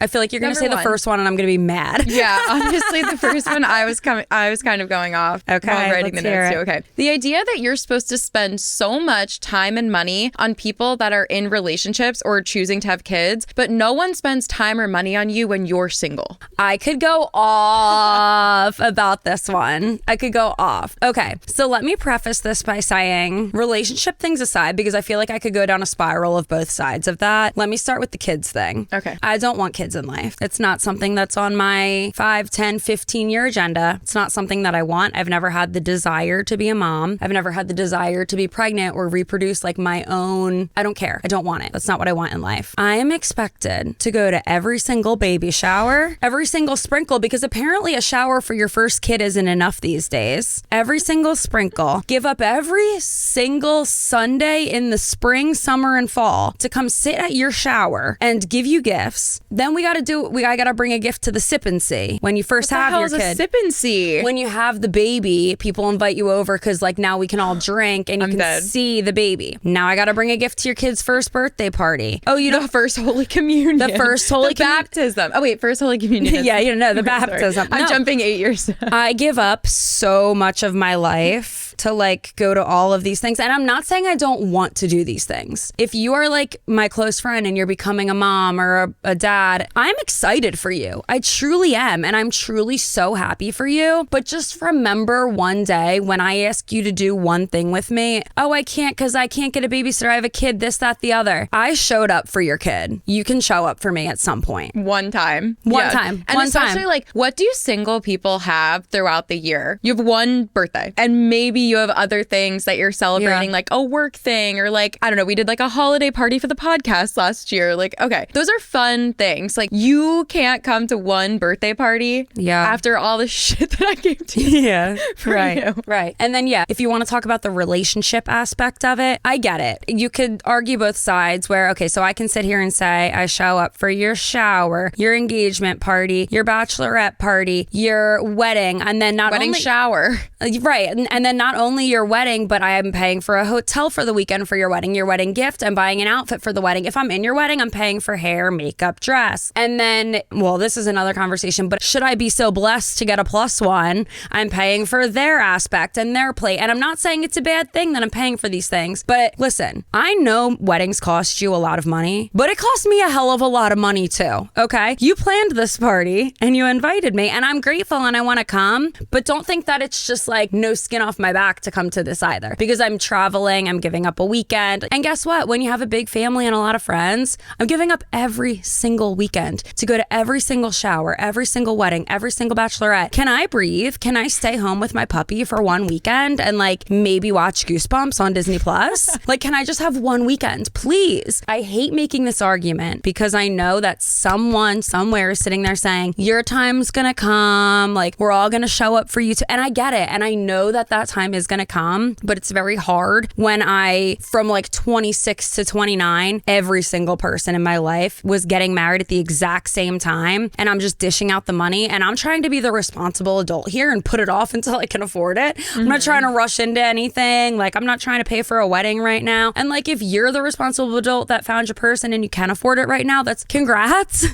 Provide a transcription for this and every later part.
I feel like you're going to say the first one and I'm going to be mad. Yeah, honestly, the first one I was kind of going off while writing the notes too. Okay. The idea that you're supposed to spend so much time and money on people that are in relationships or choosing to have kids, but no one spends time or money on you when you're single. I could go off about this one. I could go off. Okay, so let me preface this by saying, relationship things aside, because I feel like I could go down a spiral of both sides of that. Let me start with the kids thing. Okay. I don't want kids in life. It's not something that's on my 5, 10, 15-year agenda. It's not something that I want. I've never had the desire to be a mom. I've never had the desire to be pregnant or reproduce like my own. I don't care. I don't want it. That's not what I want in life. I am expected to go to every single baby shower, every single sprinkle, because apparently a shower for your first kid isn't enough these days. Every single sprinkle. Give up every single Sunday in the spring, summer, and fall to come sit at your shower and give you gifts. Then I gotta bring a gift to the sip and see. When you first have your kid. What the hell is a sip and see? When you have the baby, people invite you over because like now we can all drink and you can see the baby. Now I gotta bring a gift to your kid's first birthday party. Oh, the first Holy Communion. The first Holy baptism. Oh wait, first Holy Communion. Yeah, the baptism. I'm jumping 8 years. I give up so much of my life to like go to all of these things. And I'm not saying I don't want to do these things. If you are like my close friend and you're becoming a mom or a dad, I'm excited for you. I truly am. And I'm truly so happy for you. But just remember one day when I ask you to do one thing with me, oh, I can't because I can't get a babysitter. I have a kid, this, that, the other. I showed up for your kid. You can show up for me at some point. One time. And especially like, what do single people have throughout the year? You have one birthday and maybe you have other things that you're celebrating, like a work thing or like, I don't know, we did like a holiday party for the podcast last year. Like, okay, those are fun things. Like you can't come to one birthday party after all the shit that I gave to you. Yeah, right. And then, if you want to talk about the relationship aspect of it, I get it. You could argue both sides where, okay, so I can sit here and say, I show up for your shower, your engagement party, your bachelorette party, your wedding, and then shower. Right. And then not only your wedding, but I am paying for a hotel for the weekend for your wedding gift. I'm buying an outfit for the wedding. If I'm in your wedding, I'm paying for hair, makeup, dress. And then, well, this is another conversation, but should I be so blessed to get a +1? I'm paying for their aspect and their plate. And I'm not saying it's a bad thing that I'm paying for these things. But listen, I know weddings cost you a lot of money, but it cost me a hell of a lot of money too. Okay? You planned this party and you invited me and I'm grateful and I want to come, but don't think that it's just like no skin off my back to come to this either, because I'm traveling, I'm giving up a weekend. And guess what? When you have a big family and a lot of friends, I'm giving up every single weekend to go to every single shower, every single wedding, every single bachelorette. Can I breathe? Can I stay home with my puppy for one weekend and like maybe watch Goosebumps on Disney Plus? Like, can I just have one weekend, please? I hate making this argument because I know that someone somewhere is sitting there saying, your time's gonna come, like we're all gonna show up for you too. And I get it. And I know that time is gonna come, but it's very hard when from like 26 to 29, every single person in my life was getting married at the exact same time. And I'm just dishing out the money and I'm trying to be the responsible adult here and put it off until I can afford it. I'm not trying to rush into anything. Like I'm not trying to pay for a wedding right now. And like, if you're the responsible adult that found your person and you can afford it right now, that's congrats.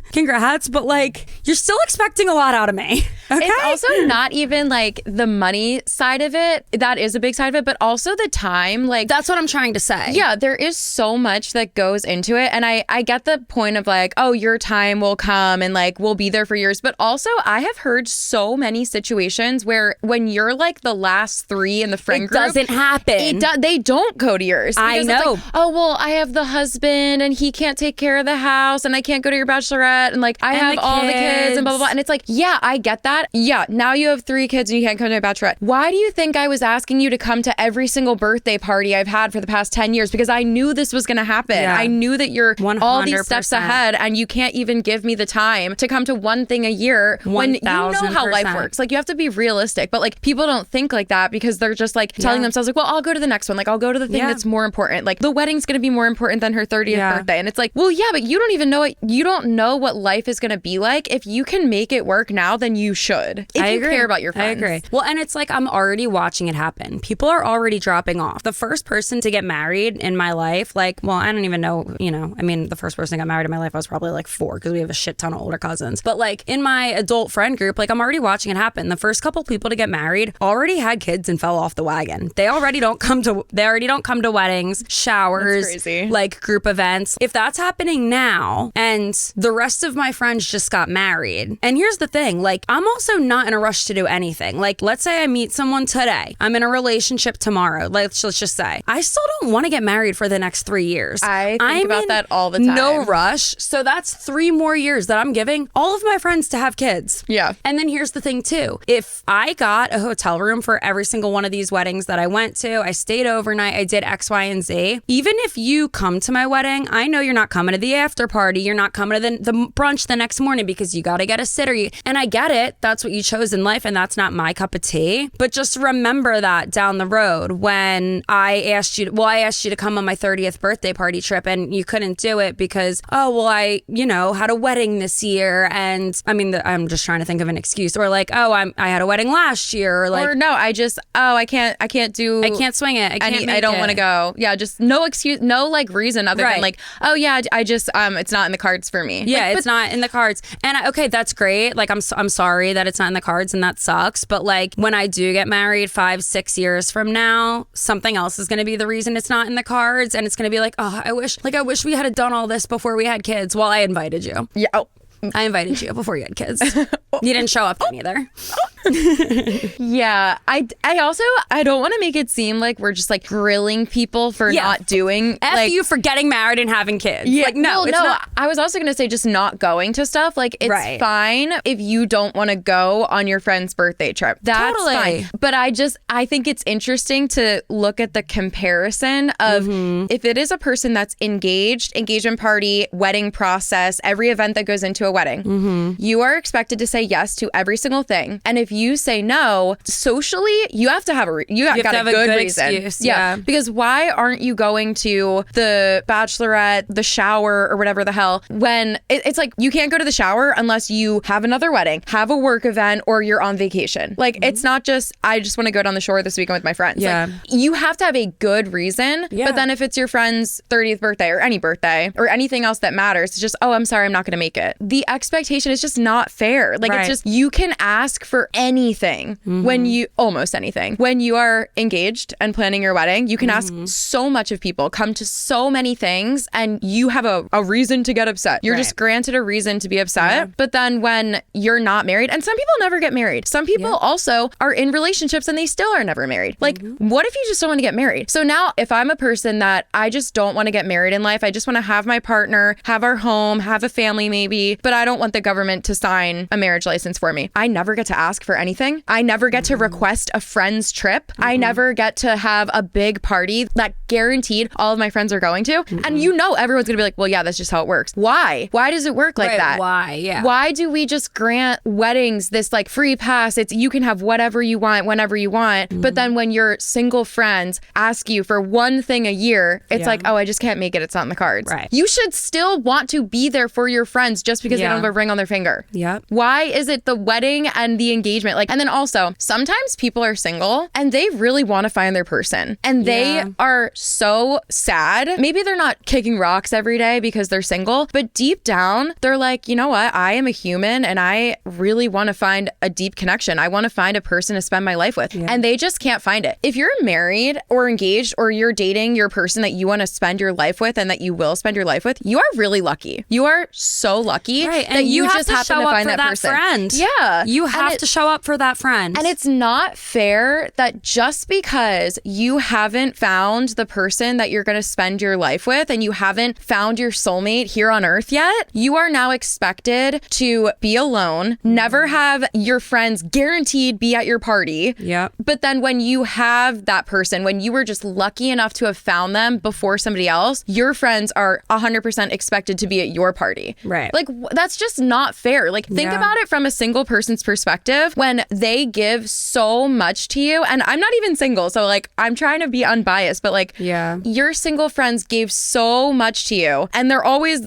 But like, you're still expecting a lot out of me. Okay? It's also not even like the money side of it. That is a big side of it, but also the time. Like, that's what I'm trying to say. Yeah, there is so much that goes into it. And I get the point of like, oh, your time will come and like, we'll be there for years. But also I have heard so many situations where when you're like the last 3 in the friend group, it doesn't happen. They don't go to yours. I know. Like, oh, well, I have the husband and he can't take care of the house and I can't go to your bachelorette and like I have all the kids and blah, blah, blah. And it's like, yeah, I get that. Yeah, now you have 3 kids and you can't come to my bachelorette. Why do you think I was asking you to come to every single birthday party I've had for the past 10 years? Because I knew this was going to happen. Yeah. I knew that you're 100%. All these steps ahead and you can't even give me the time to come to one thing a year when you know how life works. Like, you have to be realistic, but like people don't think like that because they're just like telling themselves like, well, I'll go to the next one. Like, I'll go to the thing that's more important. Like, the wedding's going to be more important than her 30th birthday. And it's like, well, yeah, but you don't even know it. You don't know what life is going to be like. If you can make it work now, then you should. If you care about your friends. I agree. Well, and it's like I'm already watching it happen. People are already dropping off. The first person to get married in my life, like, well, I don't even know, you know, I mean, the first person that got married in my life, I was probably like 4 because we have a shit ton of older cousins. But like in my adult friend group, like I'm already watching it happen. The first couple people to get married already had kids and fell off the wagon. They already don't come to weddings, showers, like group events. If that's happening now and the rest of my friends just got married, and here's the thing, like I'm also not in a rush to do anything. Like let's say I meet someone today, I'm in a relationship tomorrow, let's just say I still don't want to get married for the next 3 years. I think about that all the time. No rush. So that's 3 more years that I'm giving all of my friends to have kids. Yeah. And then here's the thing too, if I got a hotel room for every single one of these weddings that I went to, I stayed overnight, I did X, Y, and Z, even if you come to my wedding, I know you're not coming to the after party, you're not coming to the brunch the next morning because you got to get a sitter. And I get it, that's what you chose in life and that's not my cup of tea. But just remember that down the road when I asked you to come on my 30th birthday party trip and you couldn't do it because, I had a wedding this year. And I mean, I'm just trying to think of an excuse, or like, I had a wedding last year, or like, or no, I can't swing it. I don't want to go. Yeah, just no excuse, no like reason other than like, I just it's not in the cards for me. Yeah, like, it's not in the cards. And okay, that's great. Like I'm sorry that it's not in the cards and that sucks. But like when I do get married 5-6 years from now, something else is going to be the reason it's not in the cards, and it's going to be like, I wish we had done all this before we had kids. Well, I invited you. Yeah. Oh. I invited you before you had kids. You didn't show up then either. Yeah. I don't want to make it seem like we're just like grilling people for not doing. F you for getting married and having kids. Yeah, like, no, it's not. I was also going to say just not going to stuff. Like it's fine if you don't want to go on your friend's birthday trip. That's fine. But I think it's interesting to look at the comparison of if it is a person that's engaged, engagement party, wedding process, every event that goes into a wedding, you are expected to say yes to every single thing. And if you say no, socially, you have to have a good reason. Excuse, yeah. Because why aren't you going to the bachelorette, the shower, or whatever the hell, when it's like you can't go to the shower unless you have another wedding, have a work event, or you're on vacation. Like it's not just, I just want to go down the shore this weekend with my friends. Yeah. Like, you have to have a good reason. Yeah. But then if it's your friend's 30th birthday or anything else that matters, it's just, I'm sorry, I'm not going to make it. The expectation is just not fair. Like it's just, you can ask for anything almost anything. When you are engaged and planning your wedding, you can ask so much of people, come to so many things, and you have a reason to get upset. You're just granted a reason to be upset. Yeah. But then when you're not married, and some people never get married. Some people also are in relationships and they still are never married. Like, what if you just don't want to get married? So now if I'm a person that I just don't want to get married in life, I just want to have my partner, have our home, have a family maybe, but I don't want the government to sign a marriage license for me. I never get to ask for anything. I never get to request a friend's trip. I never get to have a big party that guaranteed all of my friends are going to. And everyone's gonna be like, well, yeah, that's just how it works. Why does it work like that? Why do we just grant weddings this like free pass? It's you can have whatever you want whenever you want, but then when your single friends ask you for one thing a year, it's like, I just can't make it, it's not in the cards. You should still want to be there for your friends just because they don't have a ring on their finger. Why is it the wedding and the engagement? Like, and then also sometimes people are single and they really want to find their person and they are so sad. Maybe they're not kicking rocks every day because they're single, but deep down they're like, you know what? I am a human and I really want to find a deep connection. I want to find a person to spend my life with, and they just can't find it. If you're married or engaged or you're dating your person that you want to spend your life with and that you will spend your life with, you are really lucky. You are so lucky that you just happen to find that person. Friend. Yeah. You have to show up for that friend. And it's not fair that just because you haven't found the person that you're going to spend your life with and you haven't found your soulmate here on earth yet, you are now expected to be alone, never have your friends guaranteed be at your party. But then when you have that person, when you were just lucky enough to have found them before somebody else, your friends are 100% expected to be at your party. Like, that's just not fair. Like, think about it from a single person's perspective. when they give so much to you. And I'm not even single, so like I'm trying to be unbiased, but like your single friends gave so much to you, and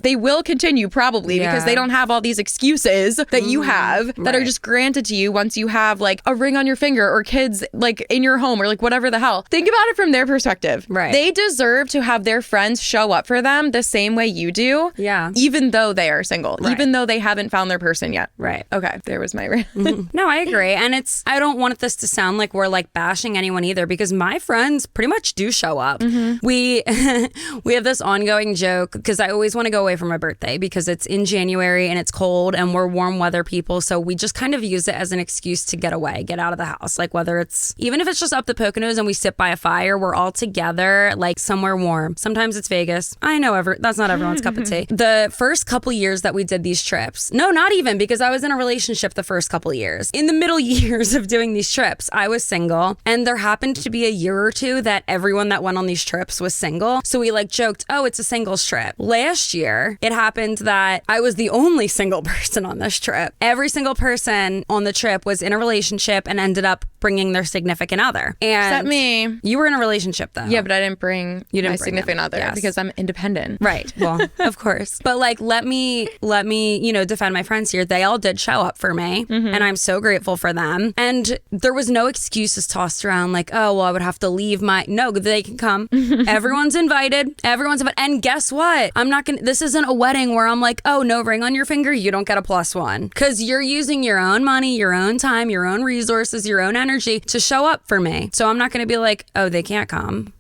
they will continue probably because they don't have all these excuses that you have that are just granted to you once you have like a ring on your finger or kids like in your home or like whatever the hell. Think about it from their perspective. Right. They deserve to have their friends show up for them the same way you do. Yeah. Even though they are single, even though they haven't found their person yet. Right. Okay. There was my rant. No, I agree. And I don't want this to sound like we're like bashing anyone either, because my friends pretty much do show up. We have this ongoing joke because I always want to go away for my birthday because it's in January and it's cold and we're warm weather people. So we just kind of use it as an excuse to get away, get out of the house. Like whether it's, even if it's just up the Poconos and we sit by a fire, we're all together like somewhere warm. Sometimes it's Vegas. I know that's not everyone's cup of tea. The first couple years that we did these trips, no, not even, because I was in a relationship the first couple years. In the middle years of doing these trips, I was single, and there happened to be a year or two that everyone that went on these trips was single. So we like joked, oh, it's a singles trip. Last year, it happened that I was the only single person on this trip. Every single person on the trip was in a relationship and ended up bringing their significant other. And except me. You were in a relationship though. Yeah, but I didn't bring my significant other yes. because I'm independent. Right. Well, of course. But like, let me, defend my friends here. They all did show up for me, and I'm so grateful for them. And there was no excuses tossed around like, oh, well, I would have to leave no, they can come. Everyone's invited. And guess what? This isn't a wedding where I'm like, oh, no ring on your finger, you don't get a +1. Because you're using your own money, your own time, your own resources, your own energy to show up for me. So I'm not going to be like, oh, they can't come.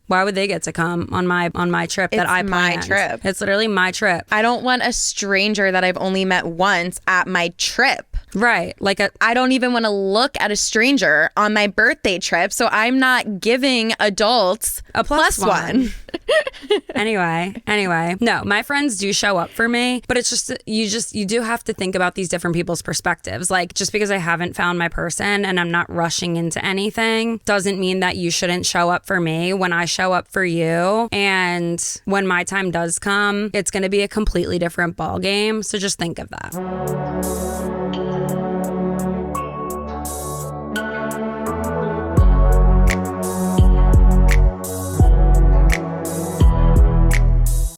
Why would they get to come on my trip that I planned? It's my trip. It's literally my trip. I don't want a stranger that I've only met once at my trip. Right. I don't even want to look at a stranger on my birthday trip, so I'm not giving adults a +1. Anyway, no, my friends do show up for me, but it's just you do have to think about these different people's perspectives. Like, just because I haven't found my person and I'm not rushing into anything doesn't mean that you shouldn't show up for me when I show up for you. And when my time does come, it's going to be a completely different ball game. So just think of that.